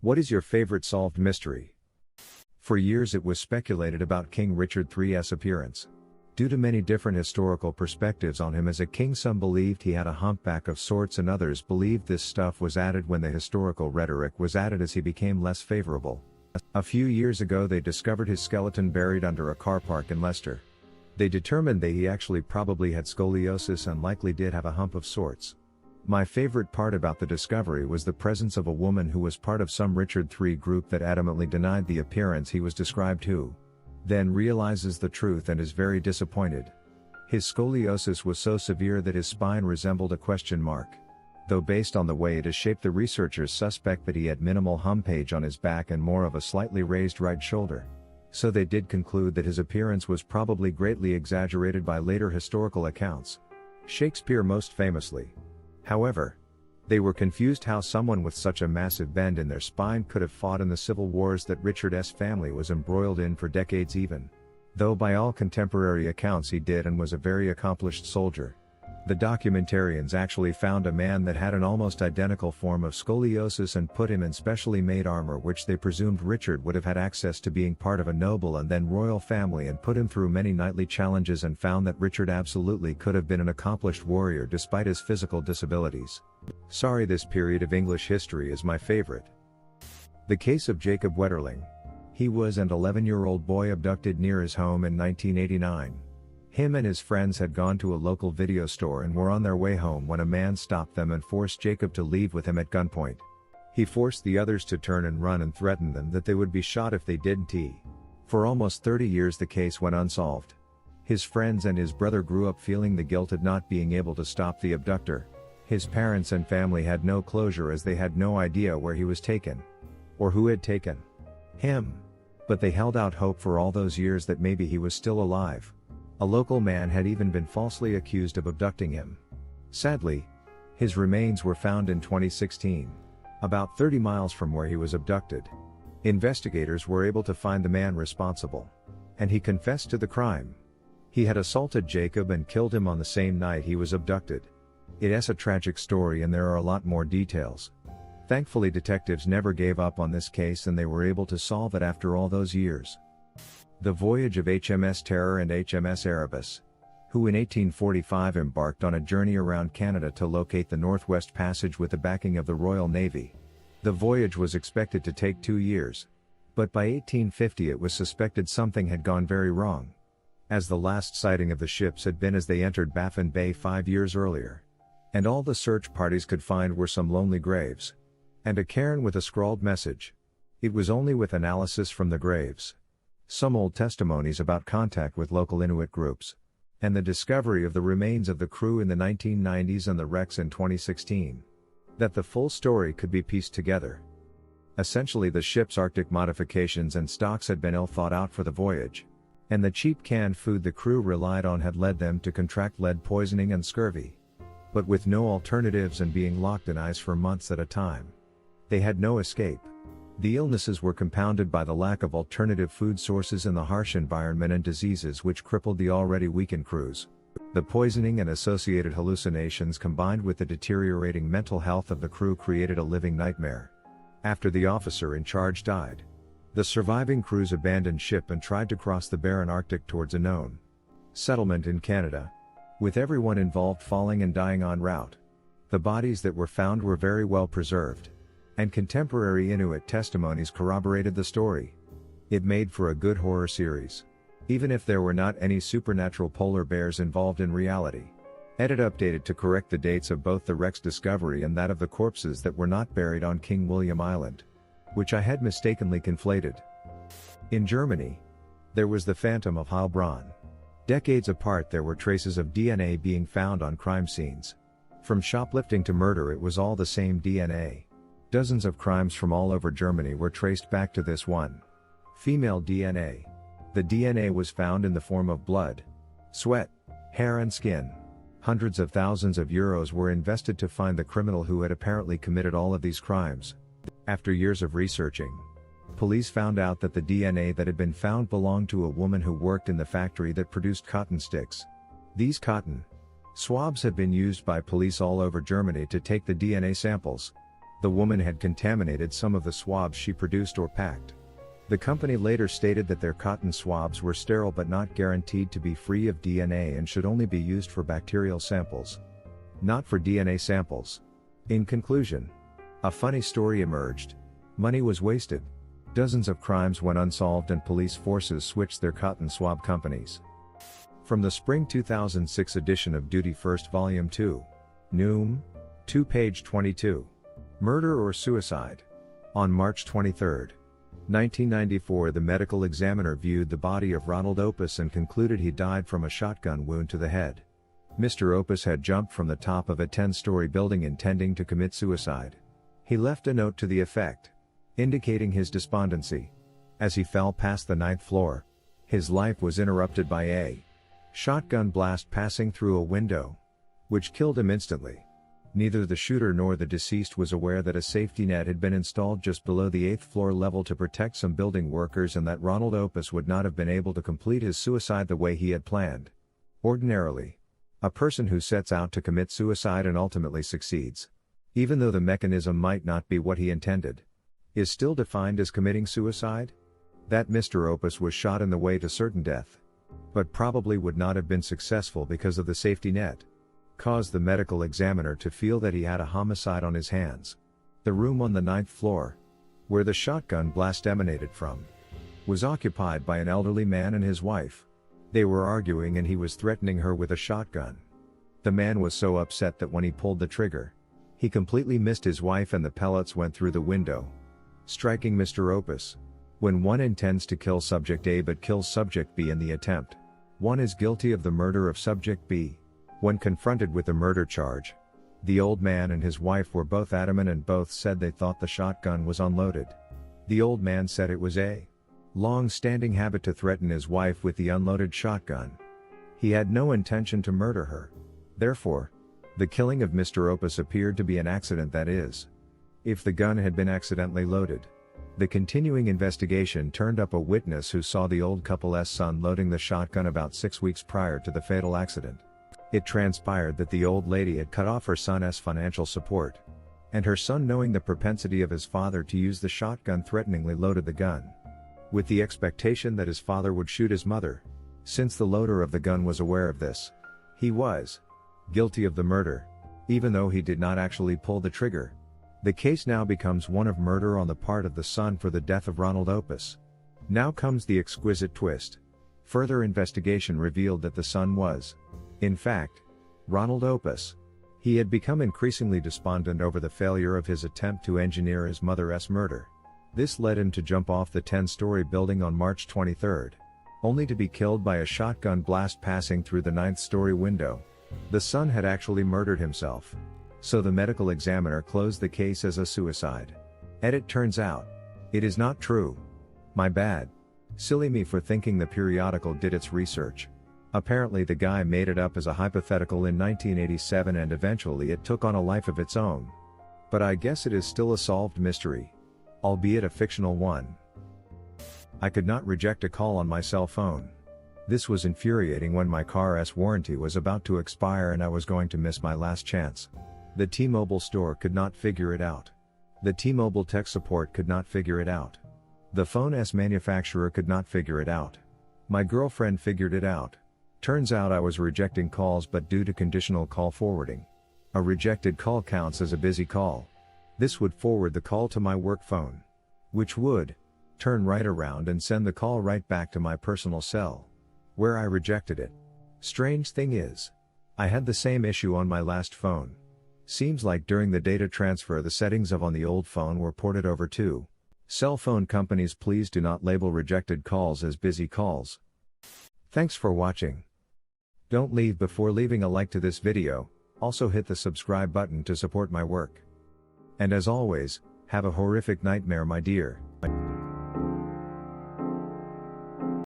What is your favorite solved mystery? For years it was speculated about King Richard III's appearance. Due to many different historical perspectives on him as a king, some believed he had a humpback of sorts and others believed this stuff was added when the historical rhetoric was added as he became less favorable. A few years ago they discovered his skeleton buried under a car park in Leicester. They determined that he actually probably had scoliosis and likely did have a hump of sorts. My favorite part about the discovery was the presence of a woman who was part of some Richard III group that adamantly denied the appearance he was described, who then realizes the truth and is very disappointed. His scoliosis was so severe that his spine resembled a question mark. Though based on the way it is shaped, the researchers suspect that he had minimal humpage on his back and more of a slightly raised right shoulder. So they did conclude that his appearance was probably greatly exaggerated by later historical accounts. Shakespeare most famously. However, they were confused how someone with such a massive bend in their spine could have fought in the civil wars that Richard's family was embroiled in for decades even. Though by all contemporary accounts he did and was a very accomplished soldier. The documentarians actually found a man that had an almost identical form of scoliosis and put him in specially made armor, which they presumed Richard would have had access to, being part of a noble and then royal family, and put him through many knightly challenges and found that Richard absolutely could have been an accomplished warrior despite his physical disabilities. Sorry, this period of English history is my favorite. The case of Jacob Wetterling. He was an 11-year-old boy abducted near his home in 1989. Him and his friends had gone to a local video store and were on their way home when a man stopped them and forced Jacob to leave with him at gunpoint. He forced the others to turn and run and threatened them that they would be shot if they didn't. For almost 30 years the case went unsolved. His friends and his brother grew up feeling the guilt of not being able to stop the abductor. His parents and family had no closure as they had no idea where he was taken. Or who had taken him. But they held out hope for all those years that maybe he was still alive. A local man had even been falsely accused of abducting him. Sadly, his remains were found in 2016, about 30 miles from where he was abducted. Investigators were able to find the man responsible. And he confessed to the crime. He had assaulted Jacob and killed him on the same night he was abducted. It's a tragic story and there are a lot more details. Thankfully detectives never gave up on this case and they were able to solve it after all those years. The voyage of HMS Terror and HMS Erebus, who in 1845 embarked on a journey around Canada to locate the Northwest Passage with the backing of the Royal Navy. The voyage was expected to take 2 years. But by 1850 it was suspected something had gone very wrong, as the last sighting of the ships had been as they entered Baffin Bay 5 years earlier. And all the search parties could find were some lonely graves. And a cairn with a scrawled message. It was only with analysis from the graves, some old testimonies about contact with local Inuit groups, and the discovery of the remains of the crew in the 1990s and the wrecks in 2016, that the full story could be pieced together. Essentially the ship's Arctic modifications and stocks had been ill thought out for the voyage, and the cheap canned food the crew relied on had led them to contract lead poisoning and scurvy. But with no alternatives and being locked in ice for months at a time, they had no escape. The illnesses were compounded by the lack of alternative food sources and the harsh environment and diseases which crippled the already weakened crews. The poisoning and associated hallucinations combined with the deteriorating mental health of the crew created a living nightmare. After the officer in charge died, the surviving crews abandoned ship and tried to cross the barren Arctic towards a known settlement in Canada, with everyone involved falling and dying en route. The bodies that were found were very well preserved, and contemporary Inuit testimonies corroborated the story. It made for a good horror series, even if there were not any supernatural polar bears involved in reality. Edit updated to correct the dates of both the wreck's discovery and that of the corpses that were not buried on King William Island, which I had mistakenly conflated. In Germany, there was the Phantom of Heilbronn. Decades apart there were traces of DNA being found on crime scenes. From shoplifting to murder it was all the same DNA. Dozens of crimes from all over Germany were traced back to this one female DNA. The DNA was found in the form of blood, sweat, hair and skin. Hundreds of thousands of euros were invested to find the criminal who had apparently committed all of these crimes. After years of researching, police found out that the DNA that had been found belonged to a woman who worked in the factory that produced cotton sticks. These cotton swabs have been used by police all over Germany to take the DNA samples. The woman had contaminated some of the swabs she produced or packed. The company later stated that their cotton swabs were sterile but not guaranteed to be free of DNA and should only be used for bacterial samples, not for DNA samples. In conclusion, a funny story emerged. Money was wasted. Dozens of crimes went unsolved and police forces switched their cotton swab companies. From the spring 2006 edition of Duty First Volume 2. Noom. 2 page 22. Murder or suicide? On March 23, 1994, the medical examiner viewed the body of Ronald Opus and concluded he died from a shotgun wound to the head. Mr. Opus had jumped from the top of a 10-story building intending to commit suicide. He left a note to the effect, indicating his despondency. As he fell past the 9th floor, his life was interrupted by a shotgun blast passing through a window, which killed him instantly. Neither the shooter nor the deceased was aware that a safety net had been installed just below the 8th floor level to protect some building workers and that Ronald Opus would not have been able to complete his suicide the way he had planned. Ordinarily, a person who sets out to commit suicide and ultimately succeeds, even though the mechanism might not be what he intended, is still defined as committing suicide? That Mr. Opus was shot in the way to certain death, but probably would not have been successful because of the safety net, caused the medical examiner to feel that he had a homicide on his hands. The room on the 9th floor, where the shotgun blast emanated from, was occupied by an elderly man and his wife. They were arguing and he was threatening her with a shotgun. The man was so upset that when he pulled the trigger, he completely missed his wife and the pellets went through the window, striking Mr. Opus. When one intends to kill Subject A but kills Subject B in the attempt, one is guilty of the murder of Subject B. When confronted with the murder charge, the old man and his wife were both adamant and both said they thought the shotgun was unloaded. The old man said it was a long-standing habit to threaten his wife with the unloaded shotgun. He had no intention to murder her. Therefore, the killing of Mr. Opus appeared to be an accident, that is, if the gun had been accidentally loaded. The continuing investigation turned up a witness who saw the old couple's son loading the shotgun about 6 weeks prior to the fatal accident. It transpired that the old lady had cut off her son's financial support, and her son, knowing the propensity of his father to use the shotgun, threateningly loaded the gun, with the expectation that his father would shoot his mother. Since the loader of the gun was aware of this, he was guilty of the murder, even though he did not actually pull the trigger. The case now becomes one of murder on the part of the son for the death of Ronald Opus. Now comes the exquisite twist. Further investigation revealed that the son was, in fact, Ronald Opus. He had become increasingly despondent over the failure of his attempt to engineer his mother's murder. This led him to jump off the 10-story building on March 23, only to be killed by a shotgun blast passing through the 9th-story window. The son had actually murdered himself, so the medical examiner closed the case as a suicide. It turns out, it is not true. My bad. Silly me for thinking the periodical did its research. Apparently the guy made it up as a hypothetical in 1987 and eventually it took on a life of its own. But I guess it is still a solved mystery, albeit a fictional one. I could not reject a call on my cell phone. This was infuriating when my car's warranty was about to expire and I was going to miss my last chance. The T-Mobile store could not figure it out. The T-Mobile tech support could not figure it out. The phone's manufacturer could not figure it out. My girlfriend figured it out. Turns out I was rejecting calls but due to conditional call forwarding. A rejected call counts as a busy call. This would forward the call to my work phone, which would turn right around and send the call right back to my personal cell, where I rejected it. Strange thing is, I had the same issue on my last phone. Seems like during the data transfer the settings on the old phone were ported over to cell phone companies. Please do not label rejected calls as busy calls. Thanks for watching. Don't leave before leaving a like to this video. Also hit the subscribe button to support my work. And as always, have a horrific nightmare, my dear.